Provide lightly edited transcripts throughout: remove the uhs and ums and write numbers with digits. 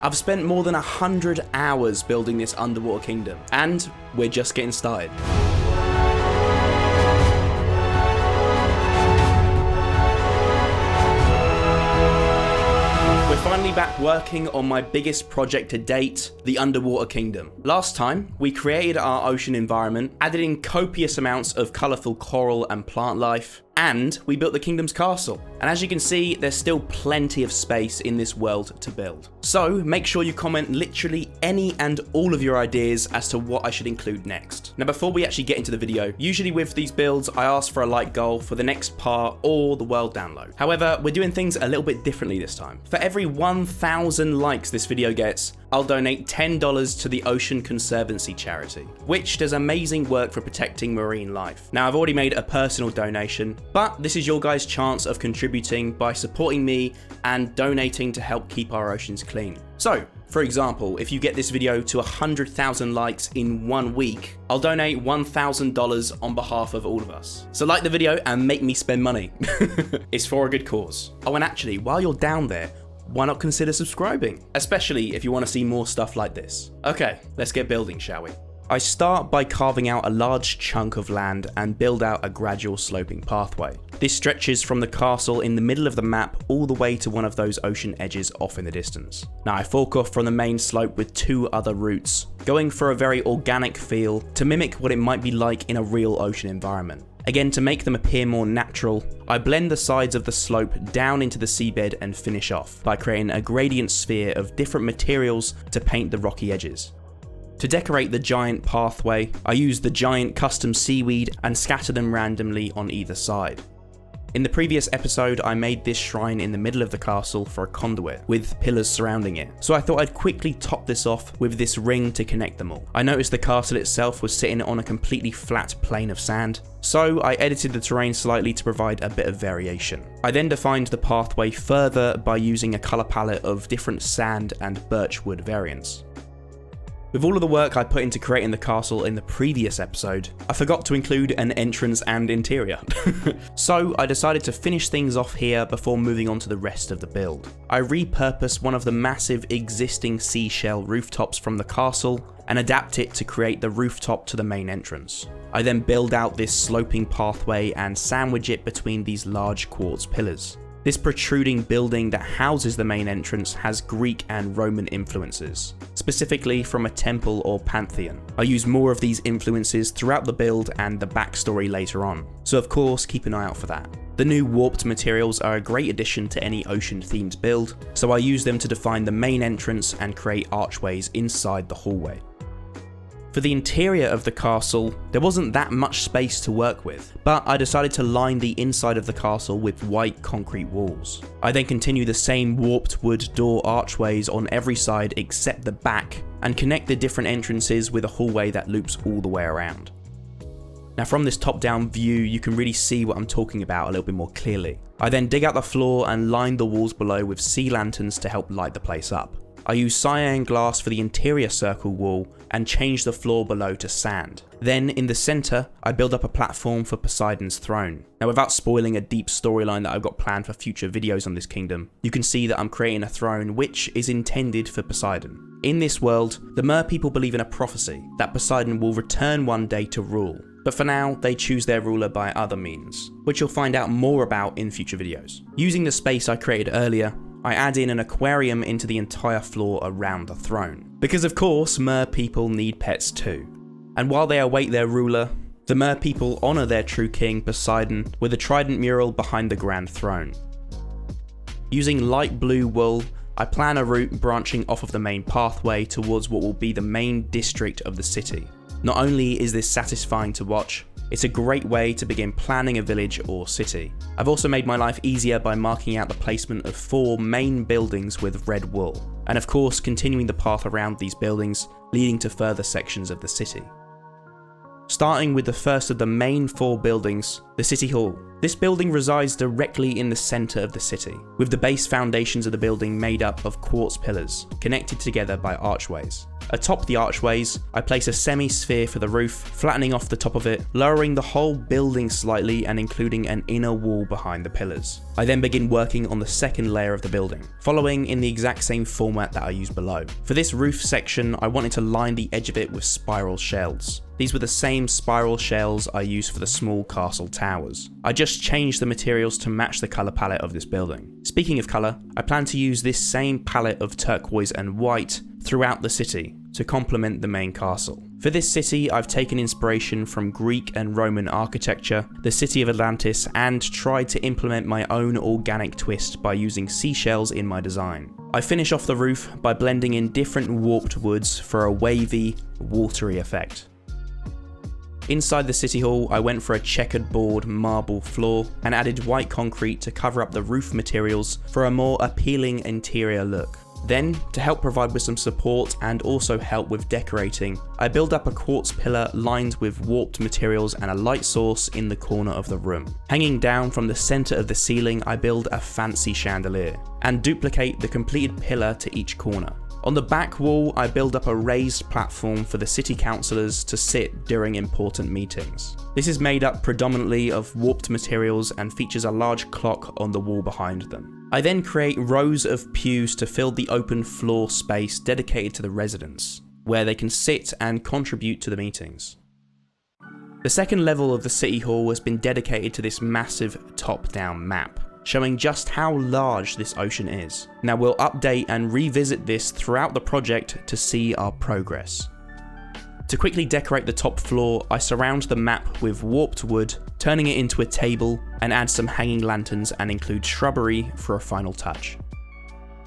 I've spent more than 100 hours building this underwater kingdom, and we're just getting started. We're finally back working on my biggest project to date, the underwater kingdom. Last time, we created our ocean environment, added in copious amounts of colourful coral and plant life, and we built the kingdom's castle. And as you can see, there's still plenty of space in this world to build. So make sure you comment literally any and all of your ideas as to what I should include next. Now before we actually get into the video, usually with these builds I ask for a like goal for the next part or the world download. However, we're doing things a little bit differently this time. For every 1,000 likes this video gets, I'll donate $10 to the Ocean Conservancy charity, which does amazing work for protecting marine life. Now I've already made a personal donation, but this is your guys' chance of contributing by supporting me and donating to help keep our oceans clean. So, for example, if you get this video to 100,000 likes in 1 week, I'll donate $1,000 on behalf of all of us. So like the video and make me spend money. It's for a good cause. Oh, and actually, while you're down there, why not consider subscribing? Especially if you want to see more stuff like this. Okay, let's get building, shall we? I start by carving out a large chunk of land and build out a gradual sloping pathway. This stretches from the castle in the middle of the map all the way to one of those ocean edges off in the distance. Now I fork off from the main slope with 2 other routes, going for a very organic feel to mimic what it might be like in a real ocean environment. Again, to make them appear more natural, I blend the sides of the slope down into the seabed and finish off by creating a gradient sphere of different materials to paint the rocky edges. To decorate the giant pathway, I use the giant custom seaweed and scatter them randomly on either side. In the previous episode, I made this shrine in the middle of the castle for a conduit, with pillars surrounding it, so I thought I'd quickly top this off with this ring to connect them all. I noticed the castle itself was sitting on a completely flat plane of sand, so I edited the terrain slightly to provide a bit of variation. I then defined the pathway further by using a colour palette of different sand and birchwood variants. With all of the work I put into creating the castle in the previous episode, I forgot to include an entrance and interior. So I decided to finish things off here before moving on to the rest of the build. I repurposed one of the massive existing seashell rooftops from the castle and adapt it to create the rooftop to the main entrance. I then build out this sloping pathway and sandwich it between these large quartz pillars. This protruding building that houses the main entrance has Greek and Roman influences, specifically from a temple or pantheon. I use more of these influences throughout the build and the backstory later on, so of course keep an eye out for that. The new warped materials are a great addition to any ocean themed build, so I use them to define the main entrance and create archways inside the hallway. For the interior of the castle, there wasn't that much space to work with, but I decided to line the inside of the castle with white concrete walls. I then continue the same warped wood door archways on every side except the back, and connect the different entrances with a hallway that loops all the way around. Now from this top-down view, you can really see what I'm talking about a little bit more clearly. I then dig out the floor and line the walls below with sea lanterns to help light the place up. I use cyan glass for the interior circle wall and change the floor below to sand. Then in the centre, I build up a platform for Poseidon's throne. Now without spoiling a deep storyline that I've got planned for future videos on this kingdom, you can see that I'm creating a throne which is intended for Poseidon. In this world, the Mer people believe in a prophecy that Poseidon will return one day to rule, but for now they choose their ruler by other means, which you'll find out more about in future videos. Using the space I created earlier, I add in an aquarium into the entire floor around the throne. Because of course, Mer people need pets too. And while they await their ruler, the Mer people honour their true king, Poseidon, with a trident mural behind the grand throne. Using light blue wool, I plan a route branching off of the main pathway towards what will be the main district of the city. Not only is this satisfying to watch, it's a great way to begin planning a village or city. I've also made my life easier by marking out the placement of 4 main buildings with red wool, and of course continuing the path around these buildings, leading to further sections of the city. Starting with the first of the main 4 buildings, the City Hall. This building resides directly in the centre of the city, with the base foundations of the building made up of quartz pillars, connected together by archways. Atop the archways, I place a semi-sphere for the roof, flattening off the top of it, lowering the whole building slightly and including an inner wall behind the pillars. I then begin working on the second layer of the building, following in the exact same format that I used below. For this roof section, I wanted to line the edge of it with spiral shells. These were the same spiral shells I used for the small castle towers. I just changed the materials to match the colour palette of this building. Speaking of colour, I plan to use this same palette of turquoise and white throughout the city to complement the main castle. For this city, I've taken inspiration from Greek and Roman architecture, the city of Atlantis, and tried to implement my own organic twist by using seashells in my design. I finish off the roof by blending in different warped woods for a wavy, watery effect. Inside the city hall, I went for a checkered board marble floor and added white concrete to cover up the roof materials for a more appealing interior look. Then, to help provide with some support and also help with decorating, I build up a quartz pillar lined with warped materials and a light source in the corner of the room. Hanging down from the center of the ceiling, I build a fancy chandelier and duplicate the completed pillar to each corner. On the back wall, I build up a raised platform for the city councillors to sit during important meetings. This is made up predominantly of warped materials and features a large clock on the wall behind them. I then create rows of pews to fill the open floor space dedicated to the residents, where they can sit and contribute to the meetings. The second level of the city hall has been dedicated to this massive top-down map, showing just how large this ocean is. Now we'll update and revisit this throughout the project to see our progress. To quickly decorate the top floor, I surround the map with warped wood, turning it into a table, and add some hanging lanterns and include shrubbery for a final touch.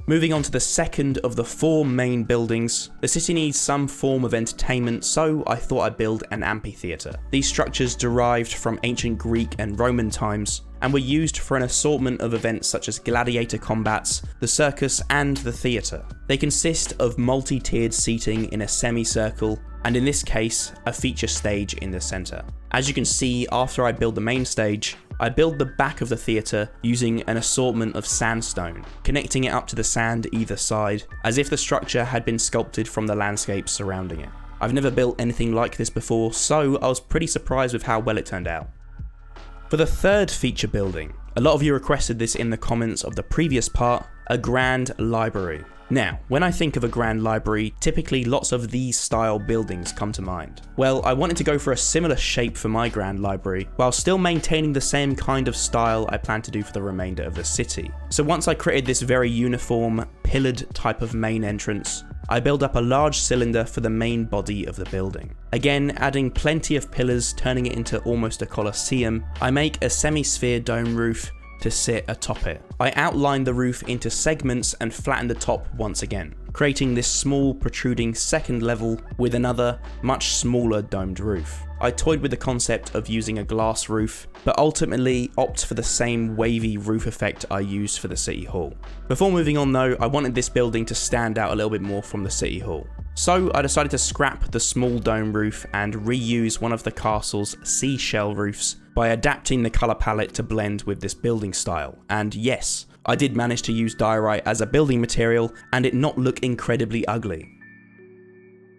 Moving on to the second of the 4 main buildings, the city needs some form of entertainment, so I thought I'd build an amphitheater. These structures derived from ancient Greek and Roman times, and were used for an assortment of events such as gladiator combats, the circus, and the theatre. They consist of multi-tiered seating in a semicircle, and in this case, a feature stage in the centre. As you can see, after I build the main stage, I build the back of the theatre using an assortment of sandstone, connecting it up to the sand either side, as if the structure had been sculpted from the landscape surrounding it. I've never built anything like this before, so I was pretty surprised with how well it turned out. For the third feature building, a lot of you requested this in the comments of the previous part, a grand library. Now, when I think of a grand library, typically lots of these style buildings come to mind. Well, I wanted to go for a similar shape for my grand library, while still maintaining the same kind of style I plan to do for the remainder of the city. So once I created this very uniform, pillared type of main entrance, I build up a large cylinder for the main body of the building. Again, adding plenty of pillars, turning it into almost a coliseum, I make a semi-sphere dome roof to sit atop it. I outline the roof into segments and flatten the top once again, creating this small protruding second level with another, much smaller domed roof. I toyed with the concept of using a glass roof, but ultimately opt for the same wavy roof effect I used for the City Hall. Before moving on though, I wanted this building to stand out a little bit more from the City Hall. So I decided to scrap the small dome roof and reuse one of the castle's seashell roofs by adapting the colour palette to blend with this building style. And yes, I did manage to use diorite as a building material and it not look incredibly ugly.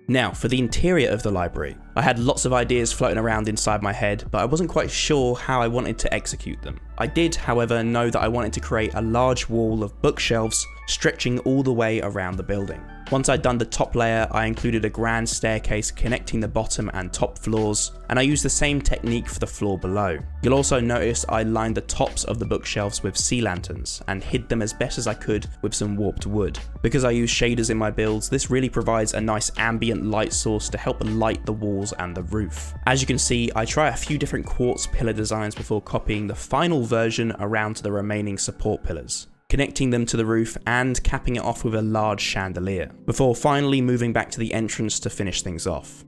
Now, for the interior of the library, I had lots of ideas floating around inside my head, but I wasn't quite sure how I wanted to execute them. I did, however, know that I wanted to create a large wall of bookshelves stretching all the way around the building. Once I'd done the top layer, I included a grand staircase connecting the bottom and top floors, and I used the same technique for the floor below. You'll also notice I lined the tops of the bookshelves with sea lanterns and hid them as best as I could with some warped wood. Because I use shaders in my builds, this really provides a nice ambient light source to help light the walls and the roof. As you can see, I try a few different quartz pillar designs before copying the final version around to the remaining support pillars, connecting them to the roof and capping it off with a large chandelier, before finally moving back to the entrance to finish things off.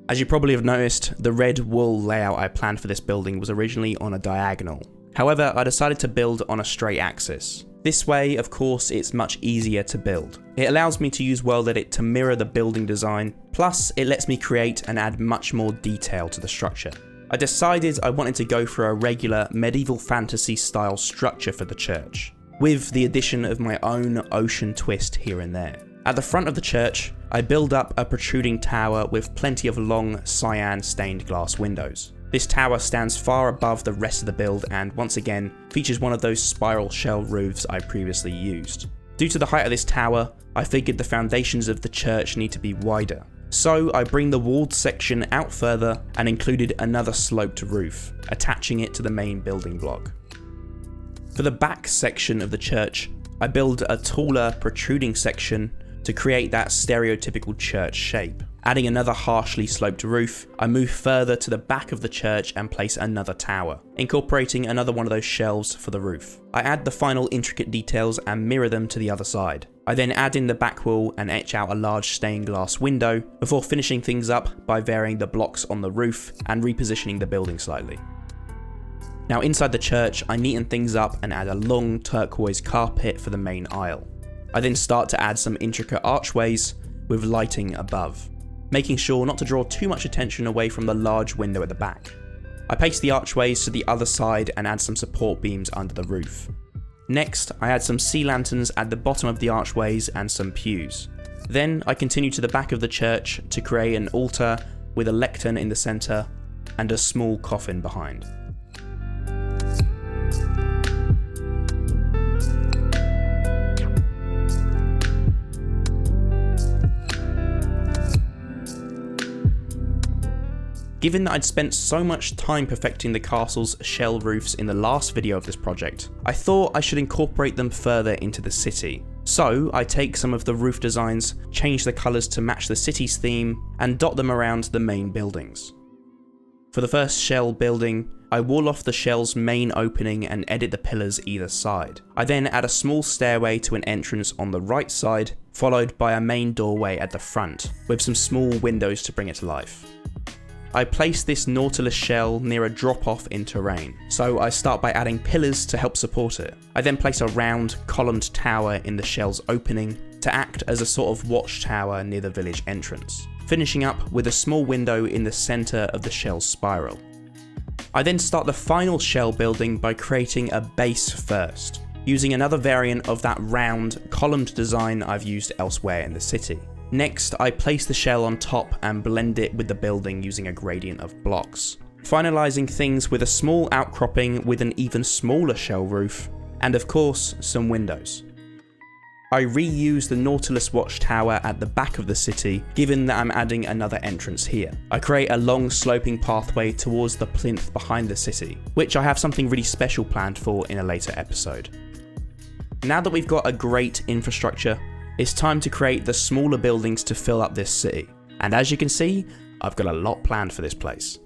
As you probably have noticed, the red wool layout I planned for this building was originally on a diagonal. However, I decided to build on a straight axis. This way, of course, it's much easier to build. It allows me to use World Edit to mirror the building design, plus it lets me create and add much more detail to the structure. I decided I wanted to go for a regular medieval fantasy style structure for the church, with the addition of my own ocean twist here and there. At the front of the church, I build up a protruding tower with plenty of long cyan stained glass windows. This tower stands far above the rest of the build and once again features one of those spiral shell roofs I previously used. Due to the height of this tower, I figured the foundations of the church need to be wider. So I bring the walled section out further and included another sloped roof, attaching it to the main building block. For the back section of the church, I build a taller protruding section to create that stereotypical church shape. Adding another harshly sloped roof, I move further to the back of the church and place another tower, incorporating another one of those shelves for the roof. I add the final intricate details and mirror them to the other side. I then add in the back wall and etch out a large stained glass window before finishing things up by varying the blocks on the roof and repositioning the building slightly. Now inside the church, I neaten things up and add a long turquoise carpet for the main aisle. I then start to add some intricate archways with lighting above, making sure not to draw too much attention away from the large window at the back. I paste the archways to the other side and add some support beams under the roof. Next, I add some sea lanterns at the bottom of the archways and some pews. Then I continue to the back of the church to create an altar with a lectern in the centre and a small coffin behind. Given that I'd spent so much time perfecting the castle's shell roofs in the last video of this project, I thought I should incorporate them further into the city. So I take some of the roof designs, change the colours to match the city's theme, and dot them around the main buildings. For the first shell building, I wall off the shell's main opening and edit the pillars either side. I then add a small stairway to an entrance on the right side, followed by a main doorway at the front, with some small windows to bring it to life. I place this Nautilus shell near a drop-off in terrain, so I start by adding pillars to help support it. I then place a round, columned tower in the shell's opening to act as a sort of watchtower near the village entrance, finishing up with a small window in the centre of the shell's spiral. I then start the final shell building by creating a base first, using another variant of that round, columned design I've used elsewhere in the city. Next, I place the shell on top and blend it with the building using a gradient of blocks, finalising things with a small outcropping with an even smaller shell roof, and of course, some windows. I reuse the Nautilus watchtower at the back of the city, given that I'm adding another entrance here. I create a long sloping pathway towards the plinth behind the city, which I have something really special planned for in a later episode. Now that we've got a great infrastructure, it's time to create the smaller buildings to fill up this city, and as you can see, I've got a lot planned for this place.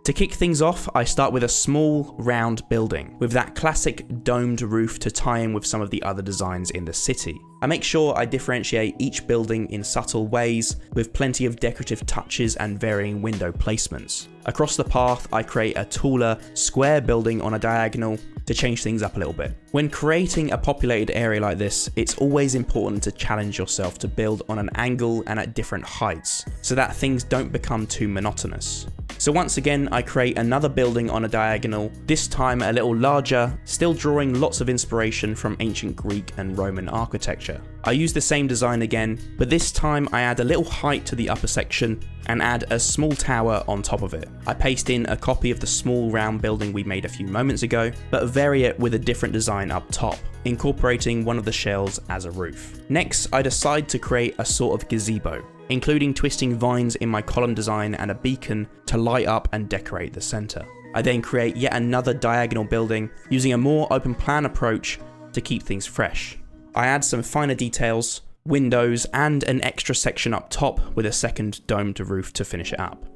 To kick things off, I start with a small, round building, with that classic domed roof to tie in with some of the other designs in the city. I make sure I differentiate each building in subtle ways, with plenty of decorative touches and varying window placements. Across the path, I create a taller, square building on a diagonal to change things up a little bit. When creating a populated area like this, it's always important to challenge yourself to build on an angle and at different heights, so that things don't become too monotonous. So once again, I create another building on a diagonal, this time a little larger, still drawing lots of inspiration from ancient Greek and Roman architecture. I use the same design again, but this time I add a little height to the upper section and add a small tower on top of it. I paste in a copy of the small round building we made a few moments ago, but vary it with a different design up top, incorporating one of the shells as a roof. Next, I decide to create a sort of gazebo, including twisting vines in my column design and a beacon to light up and decorate the centre. I then create yet another diagonal building using a more open plan approach to keep things fresh. I add some finer details, windows, and an extra section up top with a second domed roof to finish it up.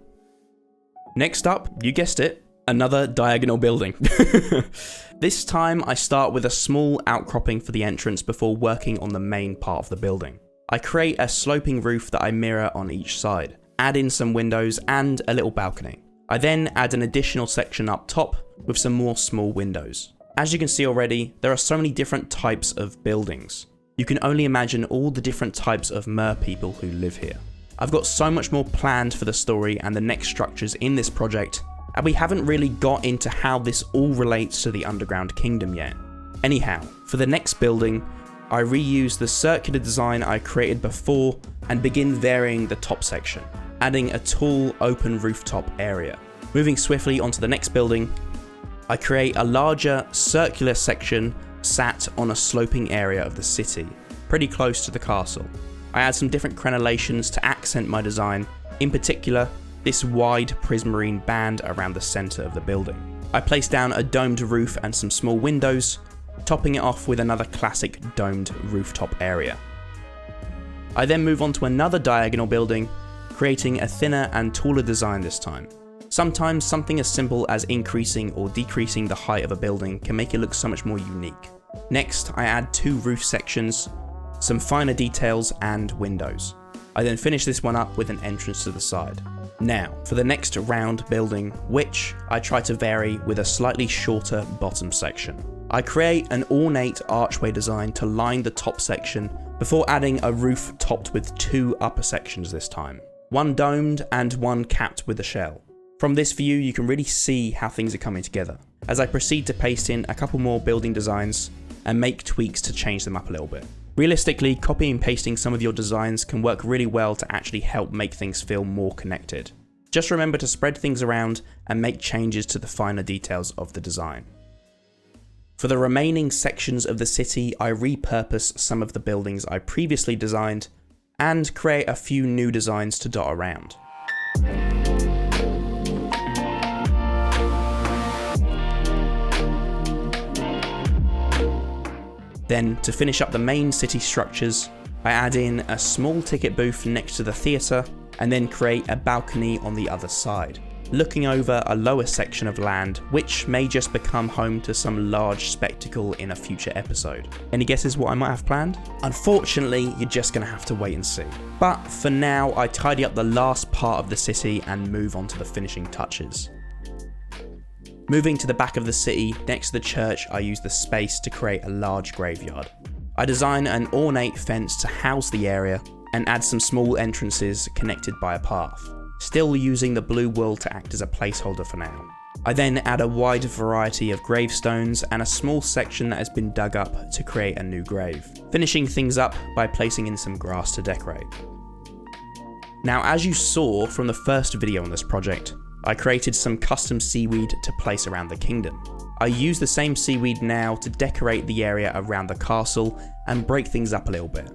Next up, you guessed it, another diagonal building. This time I start with a small outcropping for the entrance before working on the main part of the building. I create a sloping roof that I mirror on each side, add in some windows and a little balcony. I then add an additional section up top with some more small windows. As you can see already, there are so many different types of buildings. You can only imagine all the different types of mer people who live here. I've got so much more planned for the story and the next structures in this project, and we haven't really got into how this all relates to the underground kingdom yet. Anyhow, for the next building, I reuse the circular design I created before and begin varying the top section, adding a tall open rooftop area. Moving swiftly onto the next building, I create a larger circular section sat on a sloping area of the city, pretty close to the castle. I add some different crenellations to accent my design, in particular this wide prismarine band around the centre of the building. I place down a domed roof and some small windows, topping it off with another classic domed rooftop area. I then move on to another diagonal building, creating a thinner and taller design this time. Sometimes something as simple as increasing or decreasing the height of a building can make it look so much more unique. Next, I add 2 roof sections, some finer details and windows. I then finish this one up with an entrance to the side. Now, for the next round building, which I try to vary with a slightly shorter bottom section. I create an ornate archway design to line the top section before adding a roof topped with 2 upper sections this time. One domed and one capped with a shell. From this view, you can really see how things are coming together, as I proceed to paste in a couple more building designs and make tweaks to change them up a little bit. Realistically, copying and pasting some of your designs can work really well to actually help make things feel more connected. Just remember to spread things around and make changes to the finer details of the design. For the remaining sections of the city, I repurpose some of the buildings I previously designed and create a few new designs to dot around. Then, to finish up the main city structures, I add in a small ticket booth next to the theatre and then create a balcony on the other side, looking over a lower section of land which may just become home to some large spectacle in a future episode. Any guesses what I might have planned? Unfortunately, you're just going to have to wait and see. But for now, I tidy up the last part of the city and move on to the finishing touches. Moving to the back of the city, next to the church, I use the space to create a large graveyard. I design an ornate fence to house the area and add some small entrances connected by a path, still using the blue wool to act as a placeholder for now. I then add a wide variety of gravestones and a small section that has been dug up to create a new grave, finishing things up by placing in some grass to decorate. Now, as you saw from the first video on this project, I created some custom seaweed to place around the kingdom. I use the same seaweed now to decorate the area around the castle and break things up a little bit.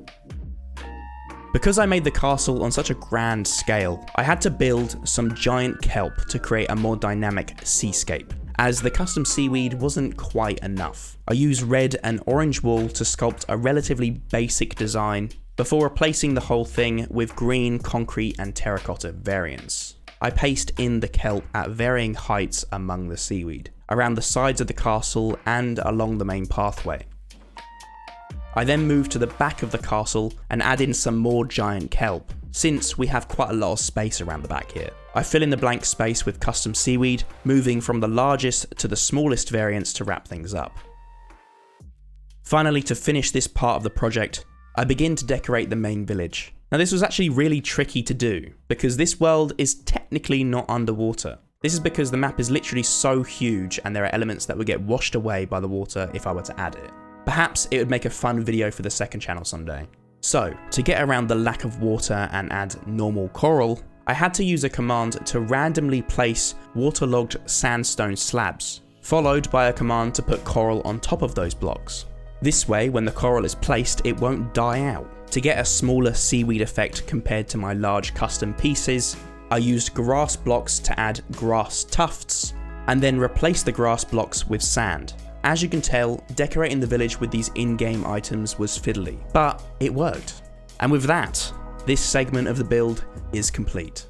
Because I made the castle on such a grand scale, I had to build some giant kelp to create a more dynamic seascape, as the custom seaweed wasn't quite enough. I used red and orange wool to sculpt a relatively basic design before replacing the whole thing with green, concrete and terracotta variants. I paste in the kelp at varying heights among the seaweed, around the sides of the castle and along the main pathway. I then move to the back of the castle and add in some more giant kelp, since we have quite a lot of space around the back here. I fill in the blank space with custom seaweed, moving from the largest to the smallest variants to wrap things up. Finally, to finish this part of the project, I begin to decorate the main village. Now this was actually really tricky to do, because this world is technically not underwater. This is because the map is literally so huge and there are elements that would get washed away by the water if I were to add it. Perhaps it would make a fun video for the second channel someday. So, to get around the lack of water and add normal coral, I had to use a command to randomly place waterlogged sandstone slabs, followed by a command to put coral on top of those blocks. This way, when the coral is placed, it won't die out. To get a smaller seaweed effect compared to my large custom pieces, I used grass blocks to add grass tufts, and then replace the grass blocks with sand. As you can tell, decorating the village with these in-game items was fiddly, but it worked. And with that, this segment of the build is complete.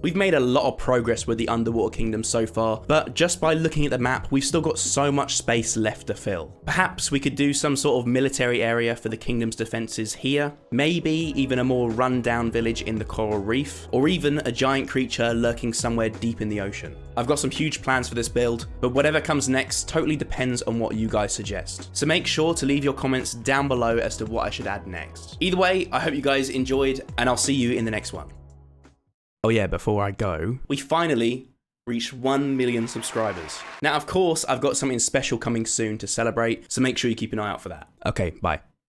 We've made a lot of progress with the underwater kingdom so far, but just by looking at the map, we've still got so much space left to fill. Perhaps we could do some sort of military area for the kingdom's defenses here, maybe even a more run-down village in the coral reef, or even a giant creature lurking somewhere deep in the ocean. I've got some huge plans for this build, but whatever comes next totally depends on what you guys suggest. So make sure to leave your comments down below as to what I should add next. Either way, I hope you guys enjoyed, and I'll see you in the next one. Oh yeah, before I go, we finally reached 1 million subscribers. Now, of course, I've got something special coming soon to celebrate, so make sure you keep an eye out for that. Okay, bye.